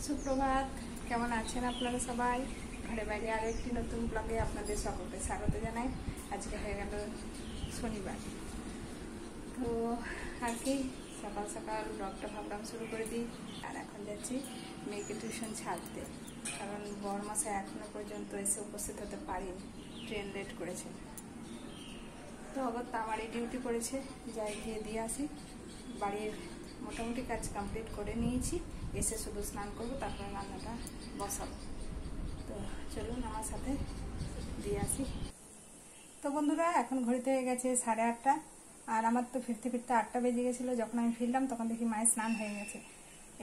সুপ্রভাত, কেমন আছেন আপনারা সবাই? ঘরে বাইরে আরও একটি নতুন ব্লগে আপনাদের সকলকে স্বাগত জানাই। আজকে হয়ে গেল শনিবার, তো আর কি সকাল সকাল ব্লগটা ভাবলাম শুরু করে দিই। আর এখন যাচ্ছি মেয়েকে টিউশন ছাড়তে, কারণ বড়মশাই এখনও পর্যন্ত এসে উপস্থিত হতে পারেনি, ট্রেন লেট করেছে। তো আবার আমারই ডিউটি পড়েছে, যাই গিয়ে দিয়ে আসি। বাড়ির মোটামুটি কাজ কমপ্লিট করে নিয়েছি, এসে শুধু স্নান করবো, তারপরে রান্নাটা বসাবো। তো চলুন আমার সাথে দিয়ে আসি। তো বন্ধুরা, এখন ঘড়িতে হয়ে গেছে 8:30, আর আমার তো ফিরতে ফিরতে 8টা বেজে গেছিলো। যখন আমি ফিরলাম তখন দেখি মায়ের স্নান হয়ে গেছে।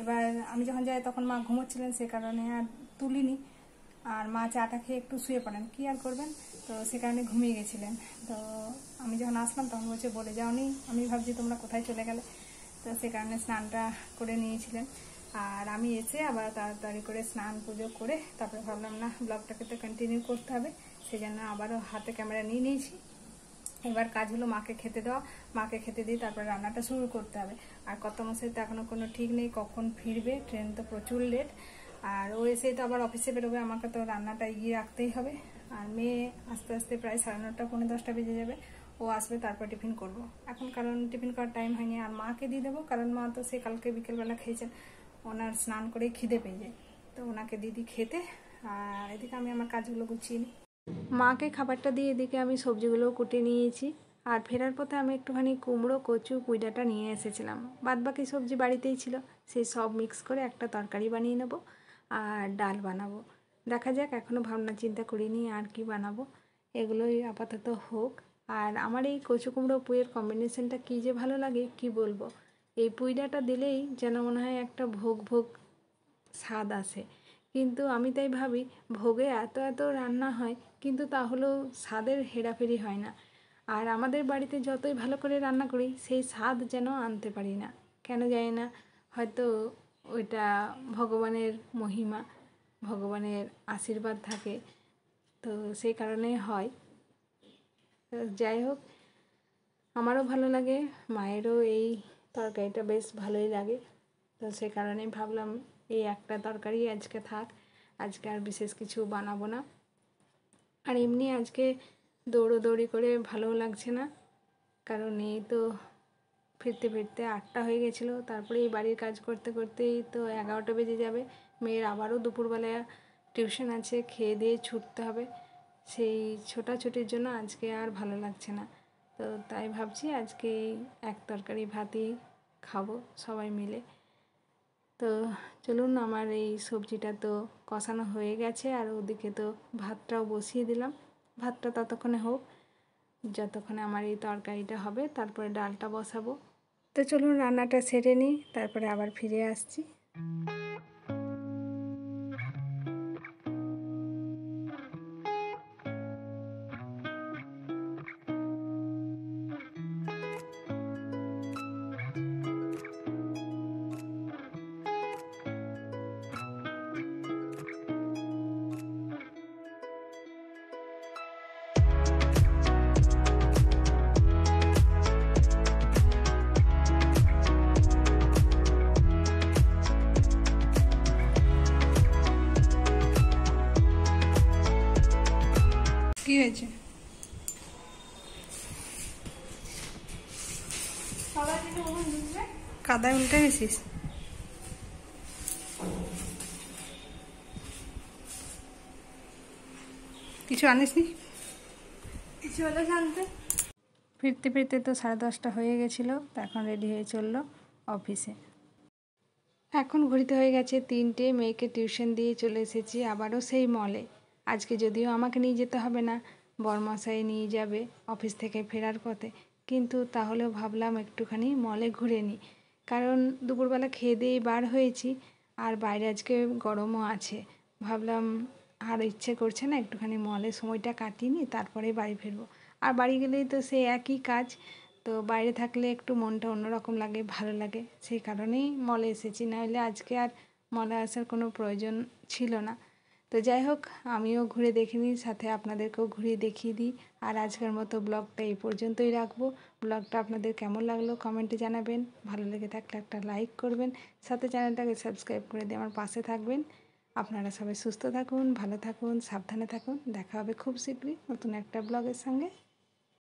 এবার আমি যখন যাই তখন মা ঘুমোচ্ছিলেন, সে কারণে আর তুলিনি। আর মা চাটা খেয়ে একটু শুয়ে পড়েন, কী আর করবেন, তো সে কারণে ঘুমিয়ে গেছিলেন। তো আমি যখন আসলাম তখন বলছে বলে যাওনি, আমি ভাবছি তোমরা কোথায় চলে গেলে। তো সে কারণে স্নানটা করে নিয়েছিলেন। আর আমি এসে আবার তাড়াতাড়ি করে স্নান পুজো করে তারপরে ভাবলাম না, ব্লগটাকে তো কন্টিনিউ করতে হবে, সেই জন্য আবারও হাতে ক্যামেরা নিয়ে নিয়েছি। এবার কাজ হলো মাকে খেতে দেওয়া, মাকে খেতে দিয়ে তারপরে রান্নাটা শুরু করতে হবে। আর কর্তামশাই তো এখনও কোনো ঠিক নেই কখন ফিরবে, ট্রেন তো প্রচুর লেট। আর ও এসেই তো আবার অফিসে বেরোবে, আমাকে তো রান্নাটা এগিয়ে রাখতেই হবে। আর মেয়ে আস্তে আস্তে প্রায় 9:30 পৌনে 10টা বেজে যাবে, ও আসবে, তারপর টিফিন করব এখন, কারণ টিফিন করার টাইম হয়নি। আর মাকে দিয়ে দেবো, কারণ মা তো সে কালকে বিকেলবেলা খেয়েছেন, ওনার স্নান করেই খিদে পেয়ে যায়, তো ওনাকে দিদি খেতে। আর এদিকে আমি আমার কাজগুলো গুছিয়ে নিই। মাকে খাবারটা দিয়ে এদিকে আমি সবজিগুলোও কুটিয়ে নিয়েছি। আর ফেরার পথে আমি একটুখানি কুমড়ো, কচু, পুঁইডাঁটা নিয়ে এসেছিলাম, বাদবাকি সবজি বাড়িতেই ছিল, সেই সব মিক্স করে একটা তরকারি বানিয়ে নেব আর ডাল বানাবো। দেখা যাক, এখনও ভাবনা চিন্তা করিনি আর কি বানাবো, এগুলোই আপাতত হোক। আর আমার এই কচু কুমড়ো পুঁইয়ের কম্বিনেশনটা কী যে ভালো লাগে কি বলবো। এই পুঁইডাঁটা দিলেই যেন মনে হয় একটা ভোগ ভোগ স্বাদ আসে। কিন্তু আমি তাই ভাবি, ভোগে এত এত রান্না হয় কিন্তু তাহলেও স্বাদের হেরাফেরি হয় না। আর আমাদের বাড়িতে যতই ভালো করে রান্না করি সেই স্বাদ যেন আনতে পারি না, কেন জানি না। হয়তো ওইটা ভগবানের মহিমা, ভগবানের আশীর্বাদ থাকে, তো সেই কারণে হয়। তো যাই হোক, আমারও ভালো লাগে, মায়েরও এই তরকারিটা বেশ ভালোই লাগে। তো সে কারণেই ভাবলাম এই একটা তরকারি আজকে থাক, আজকে আর বিশেষ কিছু বানাবো না। আর এমনি আজকে দৌড়োদৌড়ি করে ভালোও লাগছে না, কারণ এই তো ফিরতে ফিরতে 8টা হয়ে গেছিলো, তারপরে এই বাড়ির কাজ করতে করতেই তো 11টা বেজে যাবে। মেয়ের আবারও দুপুরবেলা টিউশন আছে, খেয়ে দিয়ে ছুটতে হবে, সেই ছোটাছুটির জন্য আজকে আর ভালো লাগছে না। তো তাই ভাবছি আজকে এক তরকারি ভাতই খাবো সবাই মিলে। তো চলুন, আমার এই সবজিটা তো কষানো হয়ে গেছে, আর ওদিকে তো ভাতটাও বসিয়ে দিলাম। ভাতটা ততক্ষণে হোক যতক্ষণে আমার এই তরকারিটা হবে, তারপরে ডালটা বসাবো। তো চলুন রান্নাটা সেরে নিই, তারপরে আবার ফিরে আসছি। কি হয়েছে? কাদায় উল্টে গেছিস? কিছু আনিসনি? কিছু হলে জানতে। ফিরতে ফিরতে তো 10:30 হয়ে গেছিলো, তো এখন রেডি হয়ে চললো অফিসে। এখন ঘড়িতে হয়ে গেছে 3টে, মেয়েকে টিউশন দিয়ে চলে এসেছি আবারও সেই মলে। আজকে যদিও আমাকে নিয়ে যেতে হবে না, বরমশাই নিয়ে যাবে অফিস থেকে ফেরার পথে, কিন্তু তাহলেও ভাবলাম একটুখানি মলে ঘুরে নিই, কারণ দুপুরবেলা খেয়ে দিয়েই বার হয়েছি, আর বাইরে আজকে গরমও আছে। ভাবলাম আর ইচ্ছে করছে না, একটুখানি মলে সময়টা কাটিয়ে নিই, তারপরে বাড়ি ফিরবো। আর বাড়ি গেলেই তো সে একই কাজ, তো বাইরে থাকলে একটু মনটা অন্যরকম লাগে, ভালো লাগে, সেই কারণেই মলে এসেছি, নাহলে আজকে আর মলে আসার কোনো প্রয়োজন ছিল না। তো যাই হোক, আমিও ঘুরে দেখে নিই, সাথে আপনাদেরকেও ঘুরিয়ে দেখিয়ে দিই। আর আজকের মতো ব্লগটা এই পর্যন্তই রাখবো। ব্লগটা আপনাদের কেমন লাগলো কমেন্টে জানাবেন। ভালো লেগে থাকলে একটা লাইক করবেন, সাথে চ্যানেলটাকে সাবস্ক্রাইব করে দিয়ে আমার পাশে থাকবেন। আপনারা সবাই সুস্থ থাকুন, ভালো থাকুন, সাবধানে থাকুন। দেখা হবে খুব শীঘ্রই নতুন একটা ব্লগের সঙ্গে।